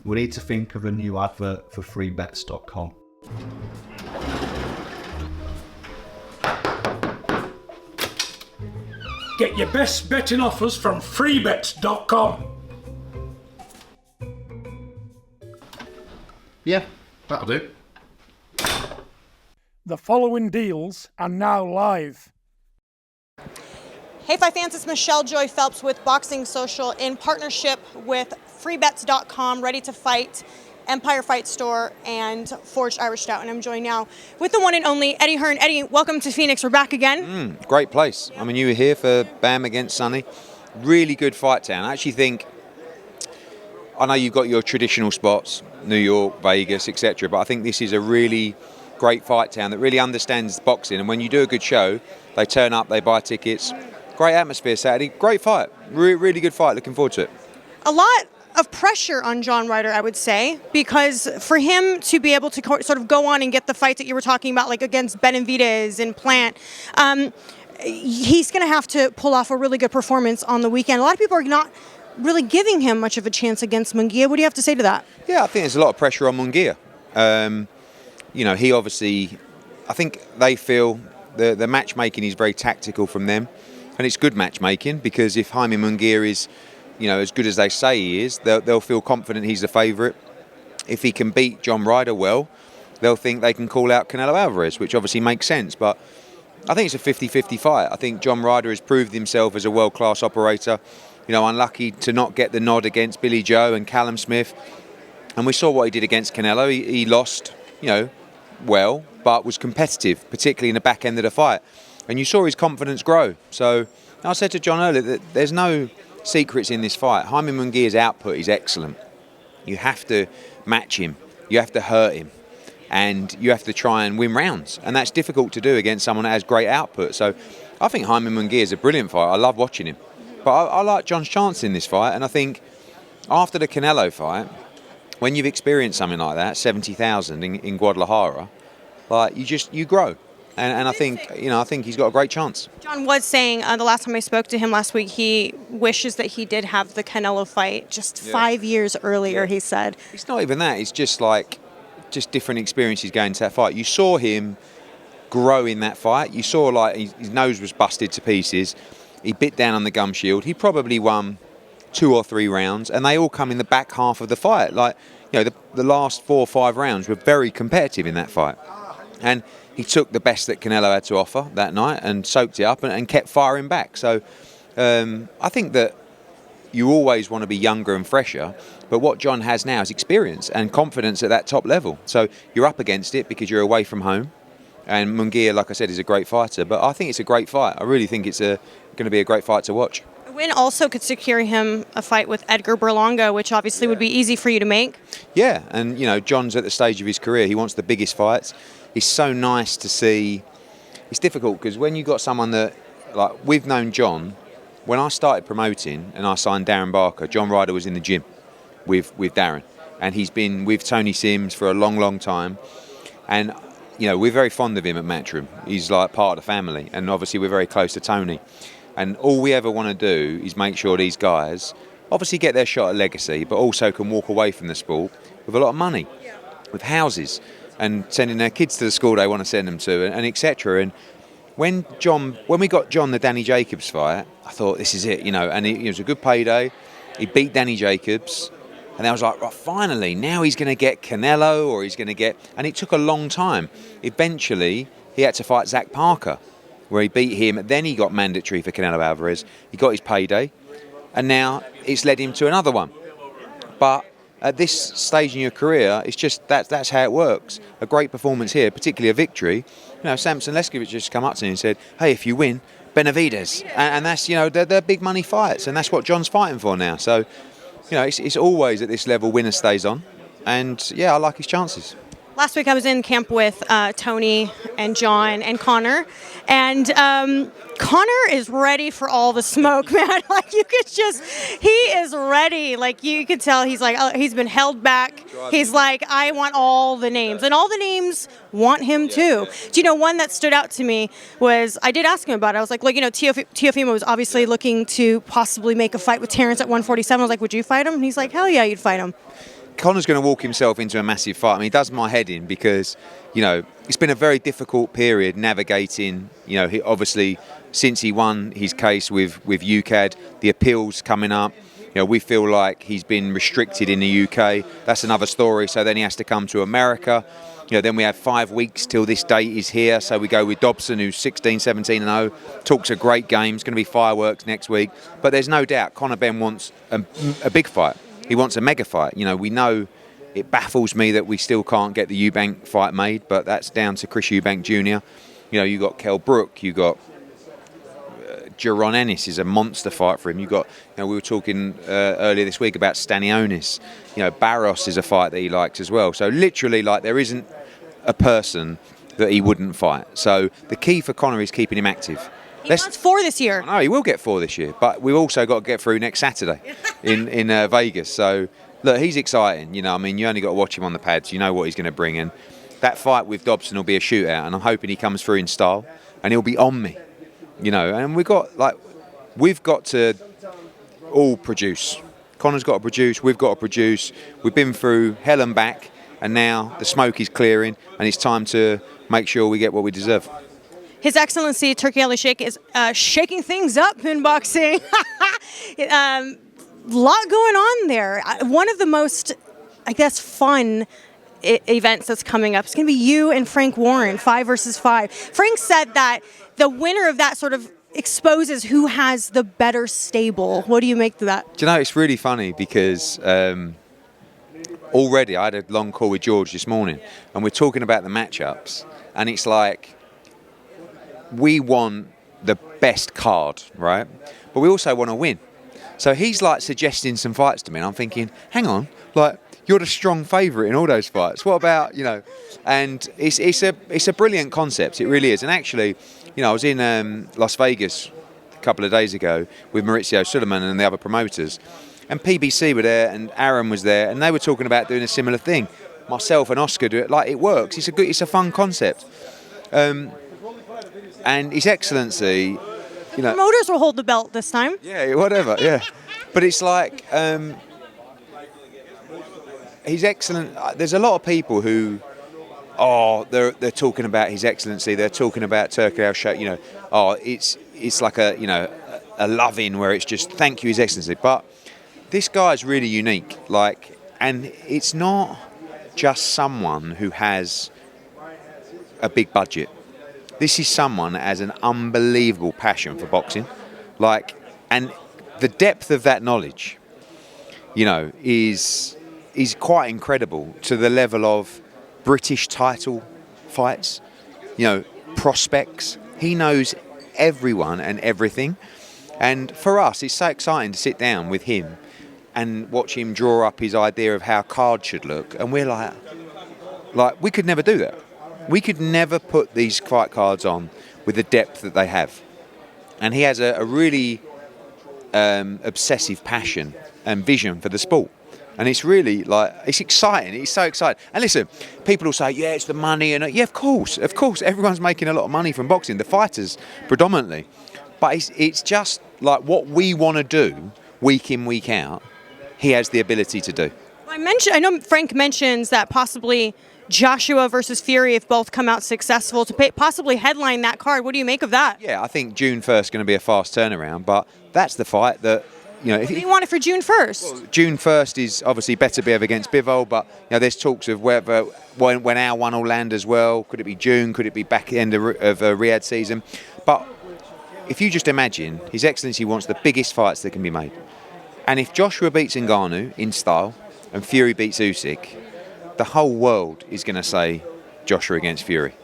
We need to think of a new advert for freebets.com. Get your best betting offers from freebets.com. Yeah, that'll do. The following deals are now live. Hey Fight fans, it's Michelle Joy Phelps with Boxing Social in partnership with freebets.com, Ready to Fight, Empire Fight Store, and Forged Irish Stout. And I'm joined now with the one and only Eddie Hearn. Eddie, welcome to Phoenix. We're back again. Great place. I mean, you were here for Bam against Sonny. Really good fight town. I actually think, I know you've got your traditional spots, New York, Vegas, etc., but I think this is a really great fight town that really understands boxing. And when you do a good show, they turn up, they buy tickets. Great atmosphere Saturday. Great fight. Really good fight. Looking forward to it. A lot of pressure on John Ryder, I would say, because for him to be able to sort of go on and get the fights that you were talking about, like against Benavidez and Plant, he's going to have to pull off a really good performance on the weekend. A lot of people are not really giving him much of a chance against Munguia. What do you have to say to that? Yeah, I think there's a lot of pressure on Munguia. You know, he obviously, I think they feel the matchmaking is very tactical from them, and it's good matchmaking because if Jaime Munguia is, you know, as good as they say he is, they'll feel confident he's the favourite. If he can beat John Ryder well, they'll think they can call out Canelo Alvarez, which obviously makes sense. But I think it's a 50-50 fight. I think John Ryder has proved himself as a world-class operator. You know, unlucky to not get the nod against Billy Joe and Callum Smith. And we saw what he did against Canelo. He lost, you know, well, but was competitive, particularly in the back end of the fight. And you saw his confidence grow. So I said to John earlier that there's no secrets in this fight. Jaime Munguia's output is excellent. You have to match him. You have to hurt him. And you have to try and win rounds. And that's difficult to do against someone that has great output. So I think Jaime Munguia is a brilliant fighter. I love watching him. But I like John's chance in this fight. And I think after the Canelo fight, when you've experienced something like that, 70,000 in Guadalajara, like you grow. And I think, you know, I think he's got a great chance. John was saying the last time I spoke to him last week, he wishes that he did have the Canelo fight just 5 years earlier, he said. It's not even that. It's just like, just different experiences going to that fight. You saw him grow in that fight. You saw like his nose was busted to pieces. He bit down on the gum shield. He probably won 2 or 3 rounds, and they all come in the back half of the fight. Like, you know, the last 4 or 5 rounds were very competitive in that fight. And he took the best that Canelo had to offer that night and soaked it up and kept firing back. So I think that you always want to be younger and fresher, but what John has now is experience and confidence at that top level. So you're up against it because you're away from home. And Munguia, like I said, is a great fighter. But I think it's a great fight. I really think it's going to be a great fight to watch. A win also could secure him a fight with Edgar Berlanga, which obviously would be easy for you to make. Yeah, and, you know, John's at the stage of his career. He wants the biggest fights. It's so nice to see. It's difficult because when you got someone that, like, we've known John, when I started promoting and I signed Darren Barker, John Ryder was in the gym with Darren. And he's been with Tony Sims for a long, long time. And, you know, we're very fond of him at Matchroom. He's like part of the family. And obviously we're very close to Tony. And all we ever want to do is make sure these guys obviously get their shot at legacy, but also can walk away from the sport with a lot of money, with houses, and sending their kids to the school they want to send them to, and etc. And when we got John the Danny Jacobs fight, I thought, this is it, you know. And it was a good payday. He beat Danny Jacobs, and I was like, right, finally, now he's going to get Canelo, or he's going to get. And it took a long time. Eventually, he had to fight Zach Parker, where he beat him. Then he got mandatory for Canelo Alvarez. He got his payday, and now it's led him to another one. But at this stage in your career, it's just that's how it works. A great performance here, particularly a victory. You know, Samson Leskovic just come up to me and said, "Hey, if you win, Benavidez," and that's, you know, they're big money fights, and that's what John's fighting for now. So, you know, it's always at this level, winner stays on, and yeah, I like his chances. Last week I was in camp with Tony and John and Conor, and Conor is ready for all the smoke, man. Like, you could just, he is ready. Like, you could tell he's like, oh, he's been held back. He's like, I want all the names, and all the names want him too. Do you know, one that stood out to me was, I did ask him about it. I was like, you know, Teofimo was obviously looking to possibly make a fight with Terrence at 147. I was like, would you fight him? And he's like, hell yeah, you'd fight him. Conor's going to walk himself into a massive fight. I mean, he does my head in because, you know, it's been a very difficult period navigating, you know, obviously since he won his case with UKAD, the appeals coming up. You know, we feel like he's been restricted in the UK. That's another story. So then he has to come to America. You know, then we have 5 weeks till this date is here. So we go with Dobson, who's 16, 17 and 0. Talks a great game. It's going to be fireworks next week. But there's no doubt Conor Benn wants a big fight. He wants a mega fight. You know, we know it baffles me that we still can't get the Eubank fight made, but that's down to Chris Eubank Jr. You know, you got Kell Brook, you got Jaron Ennis is a monster fight for him. You got, you know, we were talking earlier this week about Stanionis. You know, Barros is a fight that he likes as well. So literally, like, there isn't a person that he wouldn't fight. So the key for Conor is keeping him active. He wants 4 this year. No, he will get 4 this year, but we've also got to get through next Saturday in Vegas. So look, he's exciting. You know, I mean, you only got to watch him on the pads. You know what he's going to bring in. That fight with Dobson will be a shootout, and I'm hoping he comes through in style, and he'll be on me. You know, and we've got to all produce. Conor's got to produce, we've got to produce. We've been through hell and back, and now the smoke is clearing, and it's time to make sure we get what we deserve. His Excellency Turki Ali Sheikh is shaking things up in boxing. Lot going on there. One of the most, I guess, fun events that's coming up is going to be you and Frank Warren, 5 versus 5. Frank said that the winner of that sort of exposes who has the better stable. What do you make to that? Do you know, it's really funny because already I had a long call with George this morning, and we're talking about the matchups, and it's like we want the best card, right? But we also want to win. So he's like suggesting some fights to me, and I'm thinking, hang on, like, you're the strong favourite in all those fights. What about, you know? And it's a brilliant concept. It really is. And actually, you know, I was in Las Vegas a couple of days ago with Maurizio Suleiman and the other promoters, and PBC were there, and Aaron was there, and they were talking about doing a similar thing. Myself and Oscar do it. Like, it works. It's a fun concept. And His Excellency, you know, Promoters will hold the belt this time. Yeah, whatever. Yeah, but it's like. He's excellent. There's a lot of people who, they're talking about His Excellency. They're talking about Turki Ali Sheikh. You know, it's like a loving where it's just thank you, His Excellency. But this guy's really unique. Like, and it's not just someone who has a big budget. This is someone that has an unbelievable passion for boxing. Like, and the depth of that knowledge, you know, is quite incredible, to the level of British title fights, you know, prospects. He knows everyone and everything. And for us, it's so exciting to sit down with him and watch him draw up his idea of how cards should look. And we're like, we could never do that. We could never put these fight cards on with the depth that they have. And he has a really obsessive passion and vision for the sport. And it's really, like, it's exciting. It's so exciting. And listen, people will say, yeah, it's the money. And yeah, of course, everyone's making a lot of money from boxing, the fighters predominantly. But it's just like what we want to do week in, week out, he has the ability to do. I know Frank mentions that possibly Joshua versus Fury, if both come out successful, to possibly headline that card. What do you make of that? Yeah, I think June 1st is going to be a fast turnaround, but that's the fight that, you know, if you want it for June 1st. Well, June 1st is obviously better be against Bivol, but you know, there's talks of whether when our one will land as well. Could it be June? Could it be back end of Riyadh season? But if you just imagine, His Excellency wants the biggest fights that can be made, and if Joshua beats Ngannou in style and Fury beats Usyk, the whole world is going to say Joshua against Fury,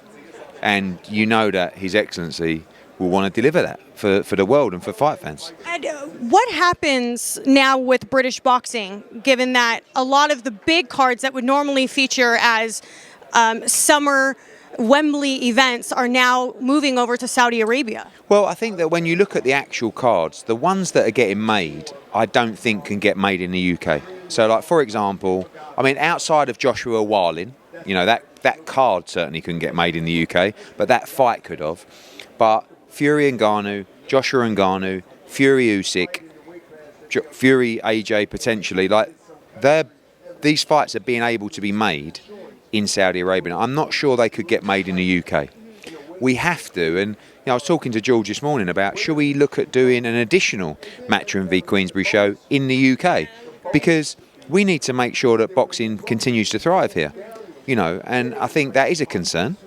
and you know that His Excellency will want to deliver that for the world and for fight fans. And what happens now with British boxing, given that a lot of the big cards that would normally feature as summer Wembley events are now moving over to Saudi Arabia? Well, I think that when you look at the actual cards, the ones that are getting made, I don't think can get made in the UK. So, like, for example, I mean, outside of Joshua Wallin, you know, that card certainly couldn't get made in the UK, but that fight could have. But Fury Ngannou, Joshua Ngannou, Fury Usyk, Fury AJ potentially, like, they're these fights are being able to be made in Saudi Arabia. I'm not sure they could get made in the UK. We have to, and I was talking to George this morning about should we look at doing an additional Matchroom v Queensberry show in the UK, because we need to make sure that boxing continues to thrive here, and I think that is a concern,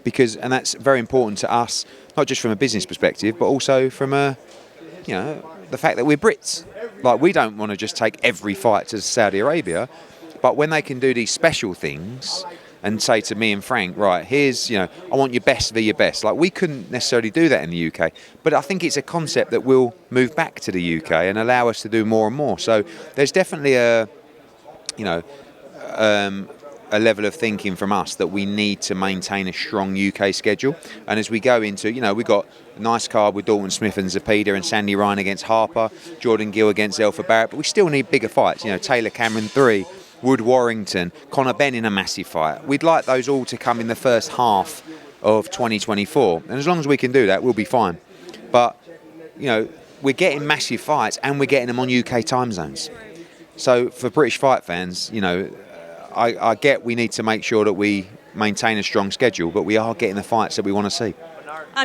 and that's very important to us, not just from a business perspective, but also from the fact that we're Brits. Like, we don't want to just take every fight to Saudi Arabia, but when they can do these special things and say to me and Frank, right, here's, I want your best v your best. Like, we couldn't necessarily do that in the UK, but I think it's a concept that will move back to the UK and allow us to do more and more. So there's definitely a level of thinking from us that we need to maintain a strong UK schedule. And as we go into, we've got a nice card with Dalton Smith and Zepeda and Sandy Ryan against Harper, Jordan Gill against Elfa Barrett, but we still need bigger fights. Taylor Cameron 3, Wood Warrington, Conor Benn in a massive fight. We'd like those all to come in the first half of 2024. And as long as we can do that, we'll be fine. But, we're getting massive fights and we're getting them on UK time zones. So for British fight fans, I get we need to make sure that we maintain a strong schedule, but we are getting the fights that we want to see.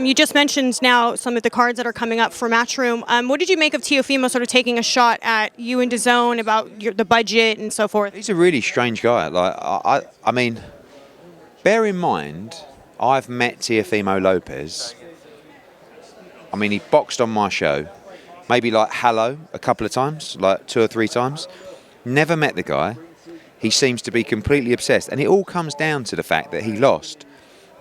You just mentioned now some of the cards that are coming up for Matchroom. What did you make of Teofimo sort of taking a shot at you and DAZN about the budget and so forth? He's a really strange guy. Like, I mean, bear in mind, I've met Teofimo Lopez. I mean, he boxed on my show, maybe like hello a couple of times, like 2 or 3 times. Never met the guy. He seems to be completely obsessed, and it all comes down to the fact that he lost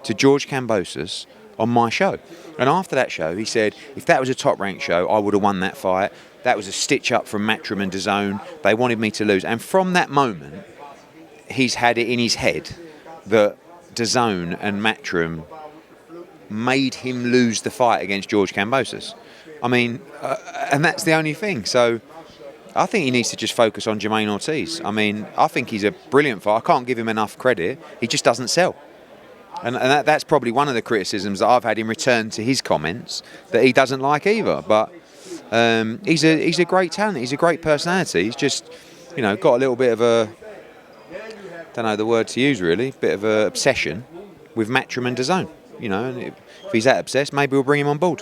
to George Kambosos on my show. And after that show, he said, if that was a top-ranked show, I would have won that fight. That was a stitch-up from Matchroom and DAZN. They wanted me to lose. And from that moment, he's had it in his head that DAZN and Matchroom made him lose the fight against George Kambosos. I mean, and that's the only thing. So I think he needs to just focus on Jermaine Ortiz. I mean, I think he's a brilliant fighter. I can't give him enough credit. He just doesn't sell. And that's probably one of the criticisms that I've had in return to his comments, that he doesn't like either. But he's a great talent. He's a great personality. He's just, got a little bit of a, don't know the word to use really, bit of a obsession with Matchroom and DAZN. And if he's that obsessed, maybe we'll bring him on board.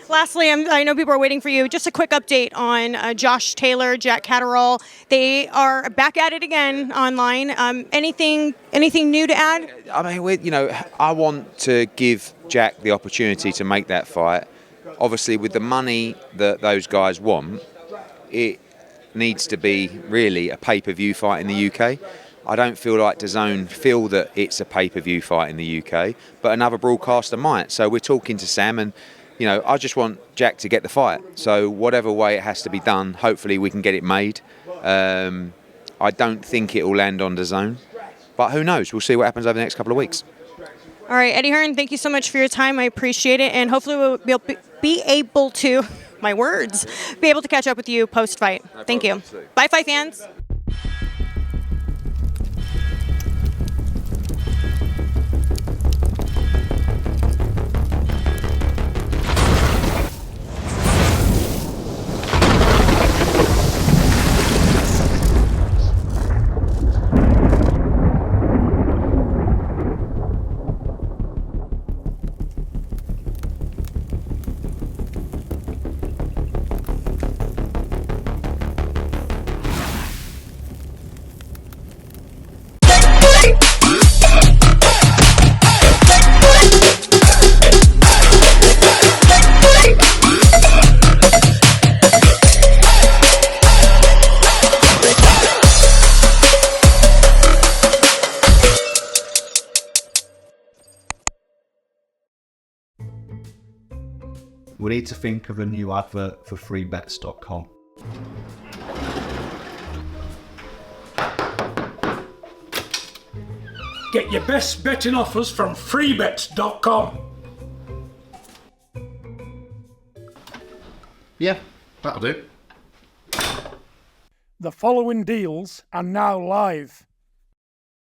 Lastly, I know people are waiting for you. Just a quick update on Josh Taylor, Jack Catterall. They are back at it again online. Anything new to add? I mean, I want to give Jack the opportunity to make that fight. Obviously, with the money that those guys want, it needs to be really a pay-per-view fight in the UK. I don't feel like DAZN feel that it's a pay-per-view fight in the UK, but another broadcaster might. So we're talking to Sam, and I just want Jack to get the fight. So whatever way it has to be done, hopefully we can get it made. I don't think it will land on DAZN, but who knows? We'll see what happens over the next couple of weeks. All right, Eddie Hearn, thank you so much for your time. I appreciate it, and hopefully we'll be able to, be able to catch up with you post-fight. No Thank you. problem. Bye, fight fans. We need to think of a new advert for freebets.com. Get your best betting offers from freebets.com. Yeah, that'll do. The following deals are now live.